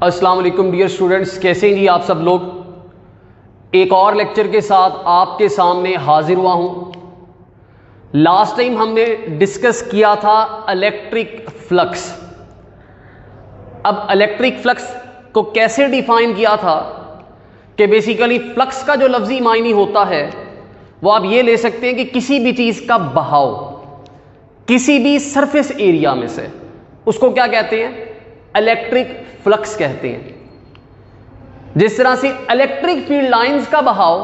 अस्सलाम वालेकुम dear students, कैसे हैं जी आप सब लोग। एक और लेक्चर के साथ आपके सामने हाजिर हुआ हूं। लास्ट टाइम हमने डिस्कस किया था इलेक्ट्रिक फ्लक्स। अब इलेक्ट्रिक फ्लक्स को कैसे डिफाइन किया था कि बेसिकली फ्लक्स का जो लफ्जी मायनी होता है वो आप ये ले सकते हैं कि किसी भी चीज का बहाव किसी भी सरफेस एरिया में से, उसको क्या कहते हैं, इलेक्ट्रिक फ्लक्स कहते हैं। जिस तरह से इलेक्ट्रिक फील्ड लाइंस का बहाव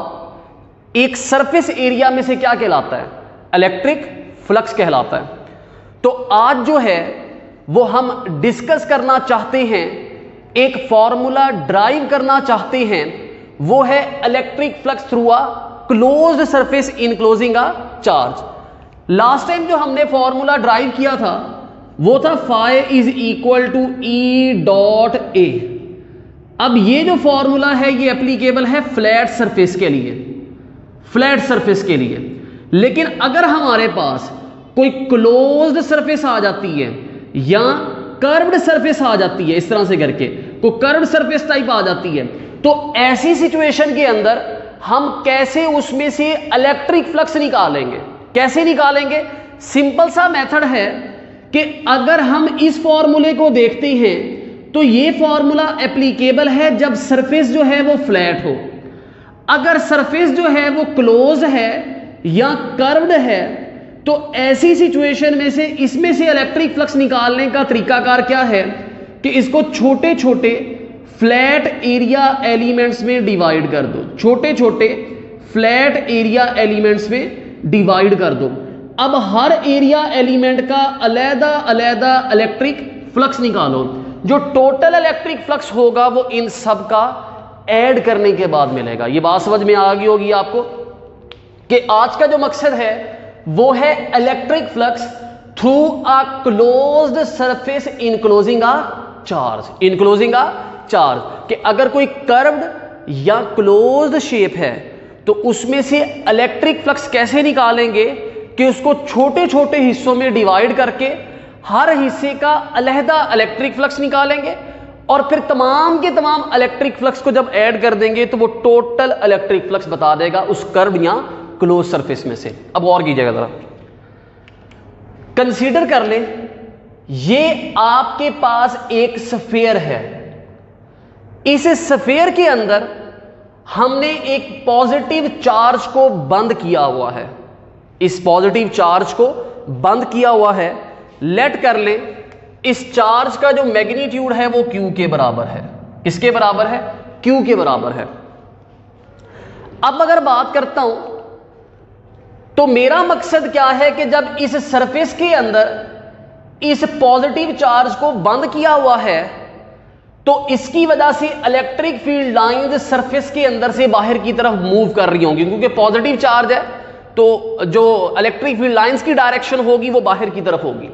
एक सरफेस एरिया में से क्या कहलाता है, इलेक्ट्रिक फ्लक्स कहलाता है। तो आज जो है वो हम डिस्कस करना चाहते हैं, एक फॉर्मूला ड्राइव करना चाहते हैं, वो है electric flux through a closed surface enclosing a charge. Last time जो हमने फॉर्मूला ड्राइव किया था वो था phi is equal to E dot A. अब ये जो फॉर्मूला है ये एप्लीकेबल है फ्लैट सरफेस के लिए, फ्लैट सरफेस के लिए। लेकिन अगर हमारे पास कोई क्लोज्ड सरफेस आ जाती है या कर्व्ड सरफेस आ जाती है, इस तरह से करके कोई कर्व्ड सरफेस टाइप आ जाती है, तो ऐसी सिचुएशन के अंदर हम कैसे उसमें से इलेक्ट्रिक फ्लक्स निकालेंगे, कैसे निकालेंगे। सिंपल सा मेथड है कि अगर हम इस फॉर्मूले को देखते हैं तो ये फॉर्मूला एप्लीकेबल है जब सरफेस जो है वो फ्लैट हो। अगर सरफेस जो है वो क्लोज है या कर्व्ड है तो ऐसी सिचुएशन में से इसमें से इलेक्ट्रिक फ्लक्स निकालने का तरीकाकार क्या है कि इसको छोटे छोटे फ्लैट एरिया एलिमेंट्स में डिवाइड कर दो, छोटे छोटे फ्लैट एरिया एलिमेंट्स में डिवाइड कर दो। अब हर एरिया एलिमेंट का अलग अलग इलेक्ट्रिक फ्लक्स निकालो। जो टोटल इलेक्ट्रिक फ्लक्स होगा वो इन सब का ऐड करने के बाद मिलेगा। ये बात समझ में आ गई होगी आपको कि आज का जो मकसद है वो है electric flux through a closed surface enclosing a charge, enclosing a charge. कि अगर कोई कर्व्ड या क्लोज्ड शेप है तो उसमें से इलेक्ट्रिक फ्लक्स कैसे निकालेंगे कि उसको छोटे छोटे हिस्सों में डिवाइड करके हर हिस्से का अलहदा इलेक्ट्रिक फ्लक्स निकालेंगे और फिर तमाम के तमाम इलेक्ट्रिक फ्लक्स को जब ऐड कर देंगे तो वो टोटल इलेक्ट्रिक फ्लक्स बता देगा उस कर्व या क्लोज सरफेस में से। अब और कीजिएगा जरा, कंसीडर कर ले ये आपके पास एक स्फीयर है। इस स्फीयर के अंदर हमने एक पॉजिटिव चार्ज को बंद किया हुआ है, इस पॉजिटिव चार्ज को बंद किया हुआ है। लेट कर ले इस चार्ज का जो मैग्नीट्यूड है वो Q के बराबर है। किसके बराबर है? Q के बराबर है। अब अगर बात करता हूं तो मेरा मकसद क्या है कि जब इस सरफेस के अंदर इस पॉजिटिव चार्ज को बंद किया हुआ है तो इसकी वजह से इलेक्ट्रिक फील्ड लाइंस सरफेस के अंदर से बाहर की तरफ मूव कर रही होंगी, क्योंकि पॉजिटिव चार्ज है तो जो इलेक्ट्रिक फील्ड लाइंस की डायरेक्शन होगी वो बाहर की तरफ होगी।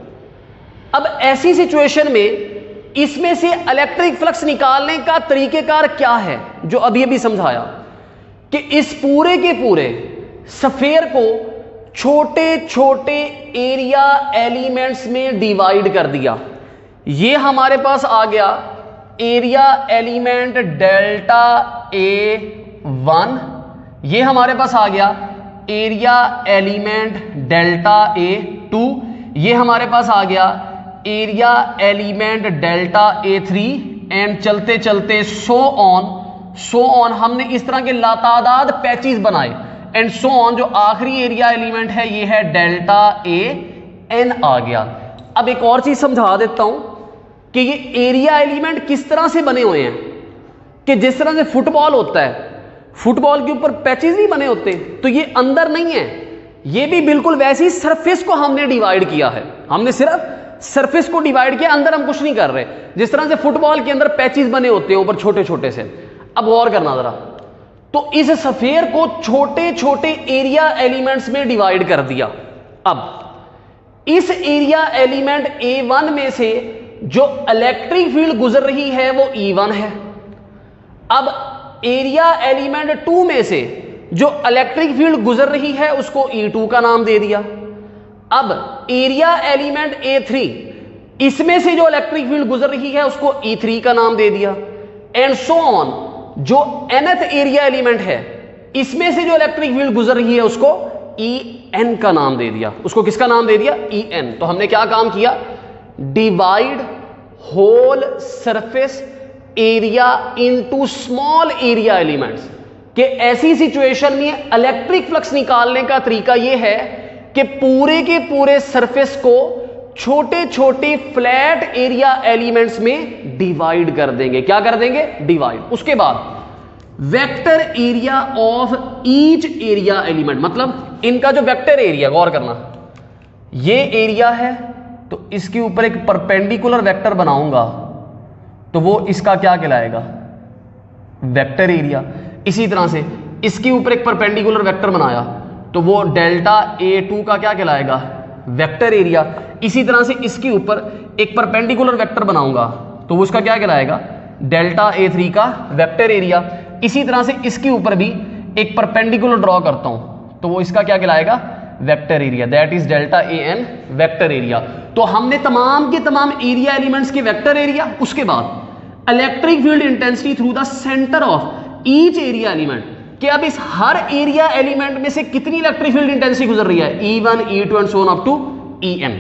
अब ऐसी सिचुएशन में इसमें से इलेक्ट्रिक फ्लक्स निकालने का तरीकेकार क्या है, जो अभी अभी समझाया कि इस पूरे के पूरे स्फीयर को छोटे छोटे एरिया एलिमेंट्स में डिवाइड कर दिया। ये हमारे पास आ गया एरिया एलिमेंट डेल्टा A1, ये हमारे पास आ गया एरिया एलिमेंट डेल्टा A2, ये हमारे पास आ गया area element delta A3 and चलते चलते सो ऑन हमने इस तरह के लातादाद पैचेस बनाए एंड सो ऑन। जो आखिरी एरिया एलिमेंट है ये है डेल्टा AN आ गया। अब एक और चीज समझा देता हूं कि ये एरिया एलिमेंट किस तरह से बने हुए हैं कि जिस तरह से फुटबॉल होता है, फुटबॉल के ऊपर पैचेस नहीं बने होते, तो ये अंदर नहीं है, ये भी बिल्कुल वैसी सरफेस को हमने डिवाइड किया है। हमने सिर्फ सरफेस को डिवाइड किया, अंदर हम कुछ नहीं कर रहे। जिस तरह से फुटबॉल के अंदर पैचेस बने होते हैं ऊपर छोटे छोटे से। अब गौर करना जरा, तो इस स्फीयर को छोटे छोटे एरिया एलिमेंट्स में डिवाइड कर दिया। अब इस एरिया एलिमेंट A1 में से जो इलेक्ट्रिक फील्ड गुजर रही है वो E1 है। अब एरिया एलिमेंट 2 में से जो इलेक्ट्रिक फील्ड गुजर रही है उसको E2 का नाम दे दिया। अब एरिया एलिमेंट A3 इसमें से जो इलेक्ट्रिक फील्ड गुजर रही है उसको E3 का नाम दे दिया। And so on. जो nth एरिया एलिमेंट है इसमें से जो इलेक्ट्रिक फील्ड गुजर रही है उसको En का नाम दे दिया। उसको किसका नाम दे दिया? En। तो हमने क्या काम किया? Divide whole surface area into small area elements. कि ऐसी सिचुएशन में इलेक्ट्रिक फ्लक्स निकालने का तरीका यह है कि पूरे के पूरे सरफेस को छोटे छोटे फ्लैट एरिया एलिमेंट्स में डिवाइड कर देंगे। क्या कर देंगे? डिवाइड। उसके बाद vector area of each area element, मतलब इनका जो वेक्टर एरिया, गौर करना, ये एरिया है तो इसके ऊपर एक परपेंडिकुलर वेक्टर बनाऊंगा तो वो इसका क्या कहलाएगा? Vector area. इसी तरह से इसके ऊपर एक परपेंडिकुलर वेक्टर बनाया तो वो डेल्टा A2 का क्या कहलाएगा? Vector area. इसी तरह से इसके ऊपर एक परपेंडिकुलर वेक्टर बनाऊंगा तो वो उसका क्या कहलाएगा? डेल्टा A3 का वेक्टर एरिया। इसी तरह से इसके ऊपर भी एक परपेंडिकुलर ड्रॉ करता हूं तो वो इसका क्या कहलाएगा? Vector area. That is delta AN vector area. तो हमने तमाम के तमाम एरिया एलिमेंट्स के वेक्टर एरिया, उसके बाद electric field intensity through the centre of each area element, कि अब इस हर एरिया एलिमेंट में से कितनी इलेक्ट्रिक फील्ड इंटेंसिटी गुजर रही है? E1, E2 and so on up to En।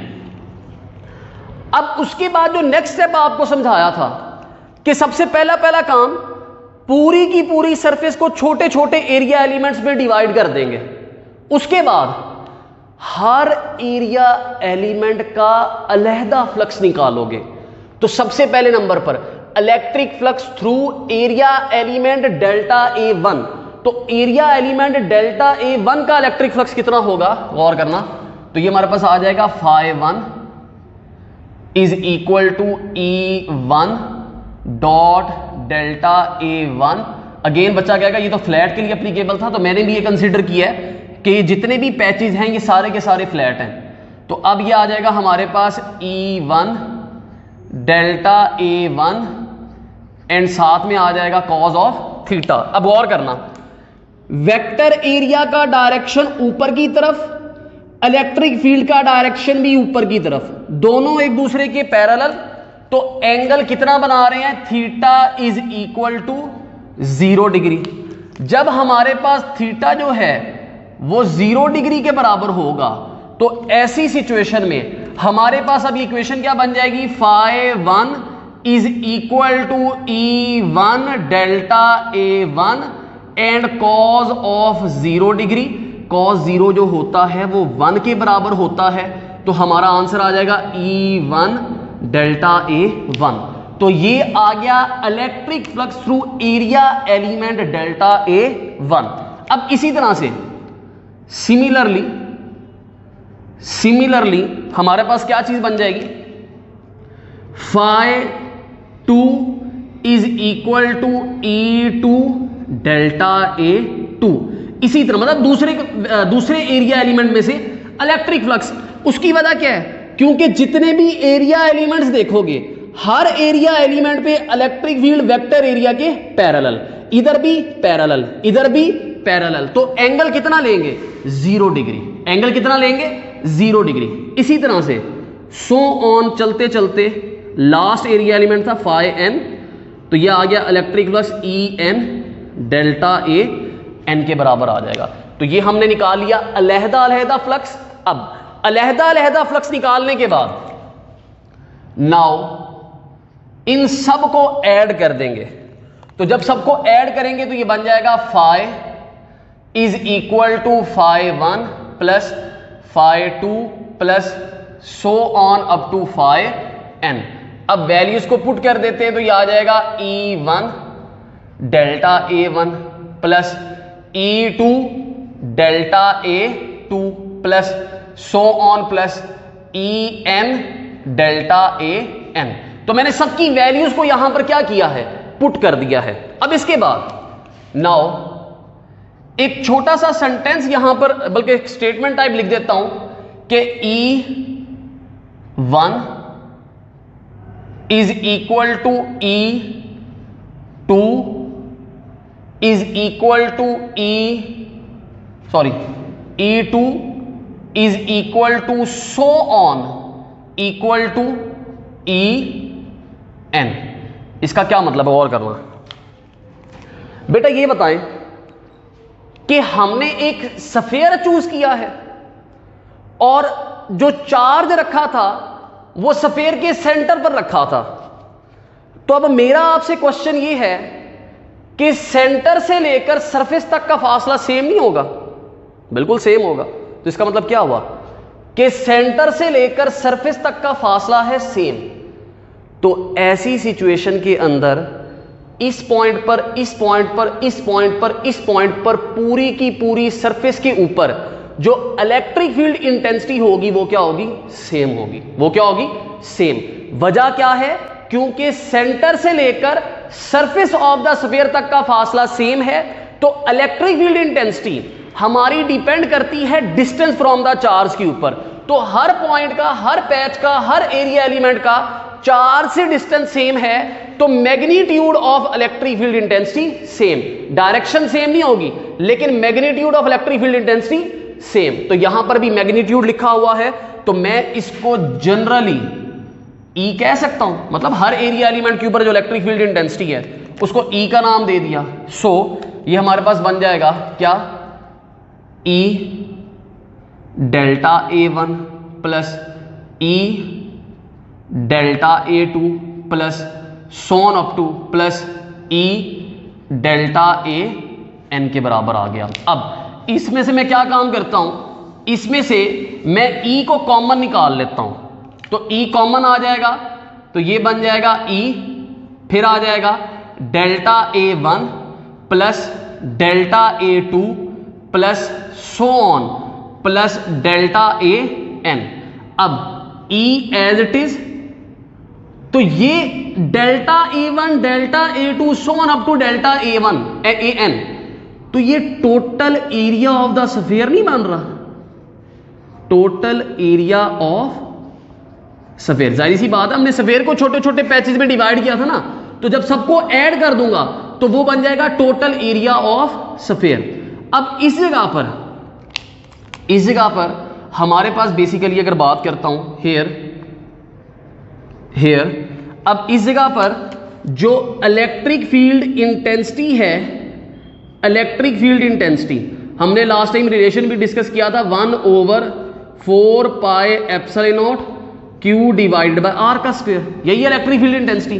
अब उसके बाद जो नेक्स्ट स्टेप आपको समझाया था कि सबसे पहला काम, पूरी की पूरी सरफेस को छोटे छोटे एरिया एलिमेंट्स में डिवाइड कर देंगे। उसके बाद हर एरिया एलिमेंट का अलहदा फ्लक्स निकालोगे। तो सबसे पहले नंबर पर electric flux through area element delta A1। तो एरिया एलिमेंट डेल्टा A1 का इलेक्ट्रिक फ्लक्स कितना होगा? गौर करना। तो ये हमारे पास आ जाएगा phi1 is equal to E1 dot delta A1। Again बच्चा कहेगा ये तो फ्लैट के लिए एप्लीकेबल था, तो मैंने भी ये कंसीडर किया है कि जितने भी पैचेज हैं ये सारे के सारे फ्लैट हैं। तो अब ये आ जाएगा हमारे पास E1 डेल्टा A1 एंड साथ में आ जाएगा कॉज ऑफ थीटा। अब गौर करना, वेक्टर एरिया का डायरेक्शन ऊपर की तरफ, इलेक्ट्रिक फील्ड का डायरेक्शन भी ऊपर की तरफ, दोनों एक दूसरे के पैरेलल। तो एंगल कितना बना रहे हैं? Theta is equal to 0 degree. जब हमारे पास थीटा जो है वो 0 डिग्री के बराबर होगा तो ऐसी सिचुएशन में हमारे पास अब इक्वेशन क्या बन जाएगी? phi1 is equal to E1 delta A1 and cos of 0 degree. Cos 0 जो होता है वो 1 के बराबर होता है, तो हमारा आंसर आ जाएगा E1 डेल्टा A1। तो ये आ गया electric flux through area element delta A1। अब इसी तरह से सिमिलरली हमारे पास क्या चीज बन जाएगी? phi2 is equal to E2 delta A2। इसी तरह मतलब दूसरे एरिया एलिमेंट में से इलेक्ट्रिक फ्लक्स। उसकी वजह क्या है? क्योंकि जितने भी एरिया एलिमेंट्स देखोगे हर एरिया एलिमेंट पे इलेक्ट्रिक फील्ड वेक्टर एरिया के पैरेलल, इधर भी पैरेलल, इधर भी पैरेलल। तो एंगल कितना लेंगे? 0 डिग्री। एंगल कितना लेंगे? 0 डिग्री। इसी तरह से सो ऑन चलते चलते लास्ट एरिया एलिमेंट था phi n, तो यह आ गया electric flux En delta A n के बराबर आ जाएगा। तो ये हमने निकाल लिया अलहदा अलहदा फ्लक्स। अब अलहदा अलहदा फ्लक्स निकालने के बाद नाउ इन सब को ऐड कर देंगे। तो जब सबको ऐड करेंगे तो ये बन जाएगा phi is equal to phi1 plus phi2 plus so on up to phi n। अब वैल्यूज को पुट कर देते हैं तो ये आ जाएगा E1 delta A1 plus E2 delta A2 plus so on plus En delta AN। तो मैंने सबकी वैल्यूज को यहां पर क्या किया है? पुट कर दिया है। अब इसके बाद नाउ एक छोटा सा सेंटेंस यहां पर, बल्कि एक स्टेटमेंट टाइप लिख देता हूं कि E1 is equal to E2 is equal to E2 is equal to so on equal to En। इसका क्या मतलब है? और करना, बेटा ये बताएं कि हमने एक स्फीयर चूज किया है और जो चार्ज रखा था वो स्फीयर के सेंटर पर रखा था। तो अब मेरा आपसे क्वेश्चन ये है कि सेंटर से लेकर सरफेस तक का फासला सेम नहीं होगा? बिल्कुल सेम होगा। तो इसका मतलब क्या हुआ कि सेंटर से लेकर सरफेस तक का फासला है सेम। तो ऐसी सिचुएशन के अंदर इस पॉइंट पर, इस पॉइंट पर, इस पॉइंट पर, इस पॉइंट पर पूरी की पूरी सरफेस के ऊपर जो इलेक्ट्रिक फील्ड इंटेंसिटी होगी वो क्या होगी? सेम होगी। वो क्या होगी? सेम। वजह क्या है? क्योंकि सेंटर से लेकर सरफेस ऑफ द स्फीयर तक का फासला सेम है, तो इलेक्ट्रिक फील्ड इंटेंसिटी हमारी डिपेंड करती है डिस्टेंस फ्रॉम द चार्ज के ऊपर। तो हर पॉइंट का, हर पैच का, हर एरिया एलिमेंट का चार्ज से डिस्टेंस सेम है, तो magnitude of electric field intensity same. Direction same नहीं होगी लेकिन magnitude of electric field intensity same. तो यहां पर भी मैग्नीट्यूड लिखा हुआ है, तो मैं इसको जनरली ई कह सकता हूं, मतलब हर एरिया एलिमेंट के ऊपर जो इलेक्ट्रिक फील्ड इंटेंसिटी है उसको ई का नाम दे दिया। सो ये हमारे पास बन जाएगा क्या? ई delta A1 plus E delta A2 plus Son up two plus E delta AN के बराबर आ गया। अब इसमें से मैं क्या काम करता हूं, इसमें से मैं ई को कॉमन निकाल लेता हूं। तो ई कॉमन आ जाएगा, तो ये बन जाएगा ई, फिर आ जाएगा delta A1 plus delta A2 plus so on plus delta AN। अब ई एज इट इज, तो ये delta A1 delta A2 so on up to delta AN, तो ये total area of the sphere नहीं बन रहा? टोटल एरिया ऑफ स्फीयर, जाहिर सी बात है हमने स्फीयर को छोटे छोटे पैचेस में डिवाइड किया था ना, तो जब सबको ऐड कर दूंगा तो वो बन जाएगा टोटल एरिया ऑफ स्फीयर। अब इस जगह पर हमारे पास बेसिकली अगर बात करता हूं हेयर, अब इस जगह पर जो इलेक्ट्रिक फील्ड इंटेंसिटी है, इलेक्ट्रिक फील्ड इंटेंसिटी हमने लास्ट टाइम रिलेशन भी डिस्कस किया था, 1/4 pi epsilon naught Q divided by R का स्क्वायर, यही इलेक्ट्रिक फील्ड इंटेंसिटी।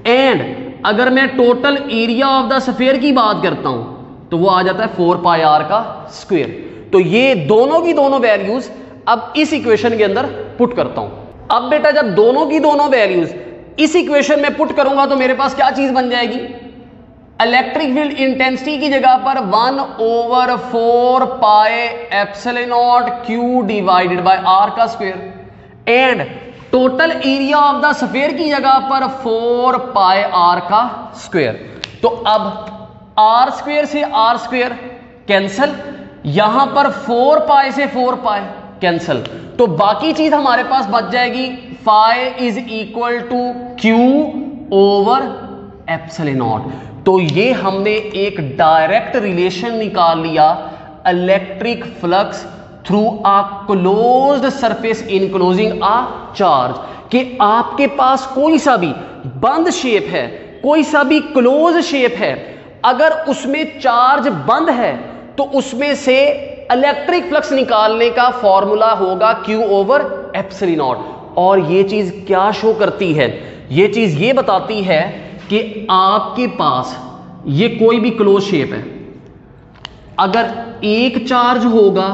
एंड अगर मैं total area of the sphere की बात करता हूं तो वो आ जाता है 4 पाई R का स्क्वायर। तो ये दोनों की दोनों वैल्यूज अब इस इक्वेशन के अंदर पुट करता हूं। अब बेटा जब दोनों की दोनों वैल्यूज इस इक्वेशन में पुट करूंगा तो मेरे पास क्या चीज बन जाएगी? इलेक्ट्रिक फील्ड इंटेंसिटी की जगह पर 1/4 pi epsilon naught Q divided by R का square and total area of the sphere की जगह पर 4 पाई R का स्क्वायर। तो अब R स्क्वायर से R स्क्वायर कैंसल, यहां पर 4 पाई से 4 पाई कैंसल, तो बाकी चीज हमारे पास बच जाएगी phi is equal to Q over epsilon naught. तो ये हमने एक डायरेक्ट रिलेशन निकाल लिया electric flux through a closed surface enclosing a charge, कि आपके पास कोई सा भी बंद शेप है, कोई सा भी क्लोज शेप है, अगर उसमें चार्ज बंद है तो उसमें से इलेक्ट्रिक फ्लक्स निकालने का फॉर्मूला होगा Q ओवर एप्सिलॉन नॉट। और ये चीज क्या शो करती है? ये चीज ये बताती है कि आपके पास ये कोई भी क्लोज शेप है, अगर एक चार्ज होगा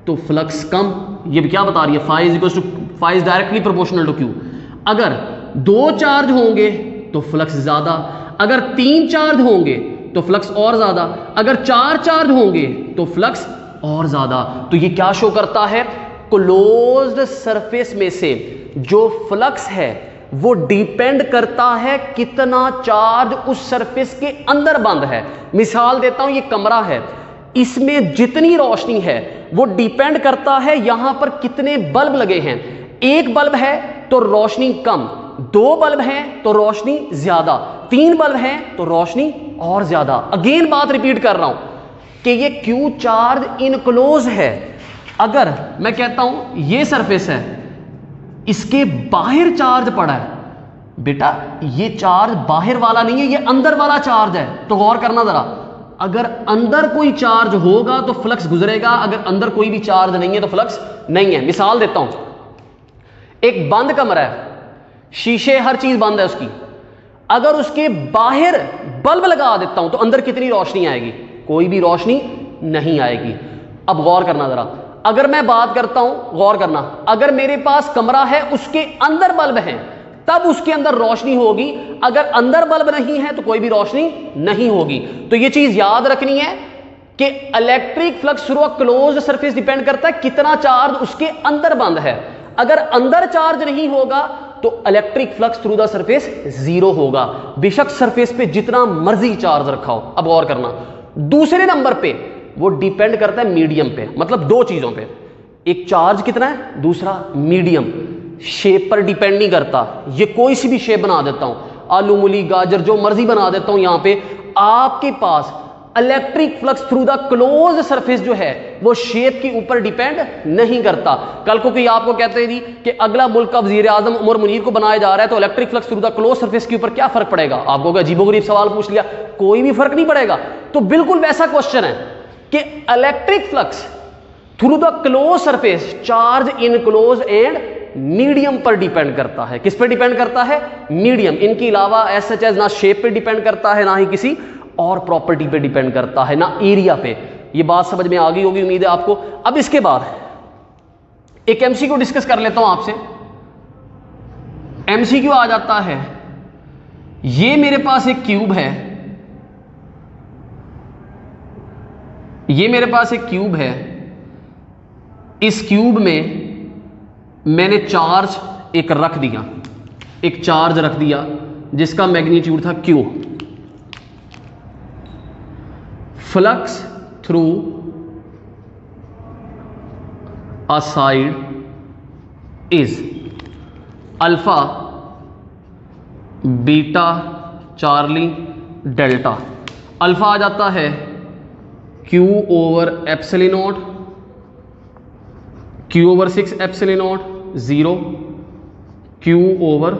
तो फ्लक्स कम, ये क्या बता रही है? Phi is directly proportional to Q। अगर 2 चार्ज होंगे तो फ्लक्स ज्यादा, अगर 3 चार्ज होंगे तो फ्लक्स और ज्यादा, अगर 4 चार्ज होंगे तो फ्लक्स और ज्यादा। तो ये क्या शो करता है? क्लोज्ड सरफेस में से जो फ्लक्स है वो डिपेंड करता है कितना चार्ज उस सरफेस के अंदर बंद है। मिसाल देता हूं, ये कमरा है, इसमें जितनी रोशनी है वो डिपेंड करता है यहां पर कितने बल्ब लगे हैं। एक बल्ब है तो रोशनी कम, 2 बल्ब हैं तो रोशनी ज्यादा, 3 बल्ब हैं तो रोशनी और ज्यादा। अगेन बात रिपीट कर रहा हूं कि ये Q चार्ज इनक्लोज है। अगर मैं कहता हूं ये सरफेस है, इसके बाहर चार्ज पड़ा है बेटा ये चार्ज बाहर वाला नहीं है, ये अंदर वाला चार्ज है। तो गौर करना जरा, अगर अंदर कोई चार्ज होगा तो फ्लक्स गुजरेगा, अगर अंदर कोई भी चार्ज नहीं है तो फ्लक्स नहीं है। मिसाल देता हूं, एक बंद कमरा है, शीशे हर चीज बंद है उसकी, अगर उसके बाहर बल्ब लगा देता हूं तो अंदर कितनी रोशनी आएगी? कोई भी रोशनी नहीं आएगी। अब गौर करना जरा, अगर मैं बात करता हूं, गौर करना, अगर मेरे पास कमरा है उसके अंदर बल्ब है तब उसके अंदर रोशनी होगी, अगर अंदर बल्ब नहीं है तो कोई भी रोशनी नहीं होगी। तो यह चीज याद रखनी है कि electric flux through a closed surface depend करता है कितना चार्ज उसके अंदर बंद है। अगर अंदर चार्ज नहीं होगा तो electric flux through the surface zero होगा, बेशक सरफेस पे जितना मर्जी चार्ज रखा हो। अब गौर करना, दूसरे नंबर पे वो डिपेंड करता है मीडियम पे, मतलब दो चीजों पे, एक चार्ज कितना है, दूसरा मीडियम। शेप पर डिपेंड नहीं करता, ये कोई सी भी शेप बना देता हूं, आलू मूली गाजर जो मर्जी बना देता हूं, यहां पे आपके पास electric flux through the close surface जो है वो शेप के ऊपर डिपेंड नहीं करता। कल को कोई आपको कहते हैं जी कि अगला मुल्क का वजीर आजम उमर मुनीर को बनाया जा रहा है तो electric flux through the close surface के ऊपर क्या फर्क पड़ेगा? आपको अजीबोगरीब सवाल पूछ लिया, कोई भी फर्क नहीं पड़ेगा। तो बिल्कुल वैसा क्वेश्चन है कि electric flux through the close surface charge in close and medium पर डिपेंड करता है। किस पर डिपेंड करता है? मीडियम। इनके अलावा एज ना शेप पे डिपेंड करता है, ना ही किसी और प्रॉपर्टी पे डिपेंड करता है, ना एरिया पे। ये बात समझ में आ गई होगी उम्मीद है आपको। अब इसके बाद एक एमसीक्यू डिस्कस कर लेता हूं आपसे। एमसीक्यू आ जाता है, ये मेरे पास एक क्यूब है, ये मेरे पास एक क्यूब है, इस क्यूब में मैंने चार्ज एक रख दिया, एक चार्ज रख दिया जिसका मैग्नीट्यूड था Q। Flux through a side is alpha beta Charlie delta. Alpha आ जाता है Q over epsilon naught, Q over 6 epsilon naught 0, Q over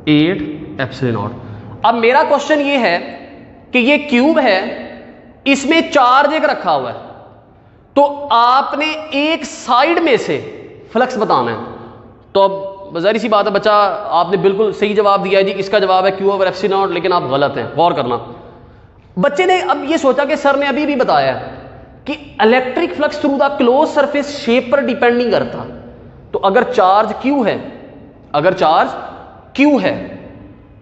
8 epsilon naught. अब मेरा क्वेश्चन ये है कि ये क्यूब है, इसमें चार्ज एक रखा हुआ है, तो आपने एक साइड में से फ्लक्स बताना है। तो अब जाहिर सी बात है बच्चा, आपने बिल्कुल सही जवाब दिया है जी, इसका जवाब है Q ओवर एप्सिलॉन नॉट, लेकिन आप गलत हैं। गौर करना, बच्चे ने अब ये सोचा कि सर ने अभी भी बताया कि electric flux through the close surface shape पर डिपेंड नहीं करता। तो अगर चार्ज Q है, अगर चार्ज Q है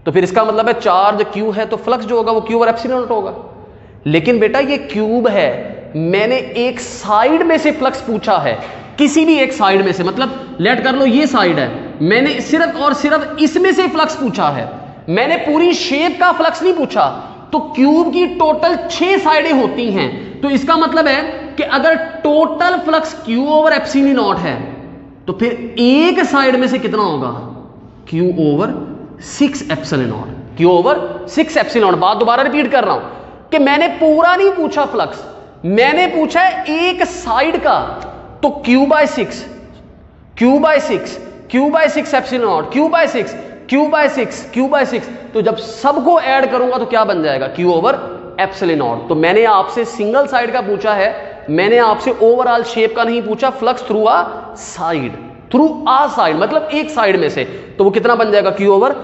तो फिर इसका मतलब है चार्ज Q है तो फ्लक्स जो होगा वो Q ओवर एप्सिलॉन नॉट होगा। लेकिन बेटा ये क्यूब है, मैंने एक साइड में से फ्लक्स पूछा है, किसी भी एक साइड में से, मतलब लेट कर लो ये साइड है, मैंने सिर्फ और सिर्फ इसमें से फ्लक्स पूछा है, मैंने पूरी शेप का फ्लक्स नहीं पूछा। तो क्यूब की टोटल 6 साइडें होती हैं, तो इसका मतलब है कि अगर total flux Q over epsilon not है तो फिर एक साइड में से कितना होगा? Q over 6 epsilon naught, Q over 6 epsilon not. बात दोबारा रिपीट कर रहा हूं कि मैंने पूरा नहीं पूछा फ्लक्स, मैंने पूछा है एक साइड का, तो Q by 6, Q by 6, Q by 6 epsilon naught, Q by 6, Q by 6, Q by 6। तो जब सबको ऐड करूंगा तो क्या बन जाएगा? Q over epsilon naught. तो मैंने आपसे सिंगल साइड का पूछा है, मैंने आपसे ओवरऑल शेप का नहीं पूछा, फ्लक्स थ्रू आ साइड, थ्रू आ साइड मतलब एक साइड में से। तो वो कितना बन जाएगा? Q over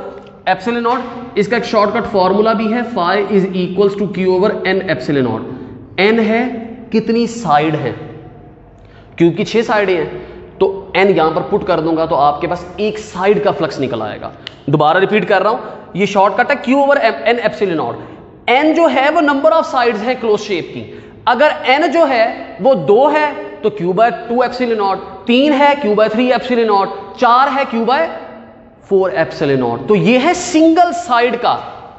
epsilon naught. इसका एक शॉर्टकट फॉर्मूला भी है, phi is equals to Q over n epsilon naught. n है कितनी साइड है, क्योंकि 6 साइडें हैं, तो n यहां पर पुट कर दूंगा तो आपके पास एक साइड का फ्लक्स निकल आएगा। दोबारा रिपीट कर रहा हूं, ये शॉर्टकट है Q over n epsilon naught. n जो है वो नंबर ऑफ साइड्स है क्लोज शेप की, अगर n जो है वो 2 है तो Q बाय 2 एप्सिलॉन नॉट, 3 है Q बाय 3 एप्सिलॉन नॉट, 4 है Q बाय 4 एप्सिलॉन नॉट। तो ये है सिंगल साइड का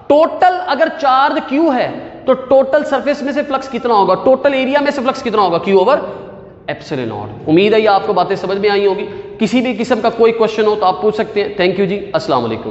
टोटल। अगर चार्ज Q है तो टोटल सरफेस में से फ्लक्स कितना होगा, टोटल एरिया में से फ्लक्स कितना होगा? Q over epsilon not. उम्मीद है ये आपको बातें समझ में आई होगी। किसी भी किस्म का कोई क्वेश्चन हो तो आप पूछ सकते हैं। थैंक यू जी, अस्सलाम वालेकुम।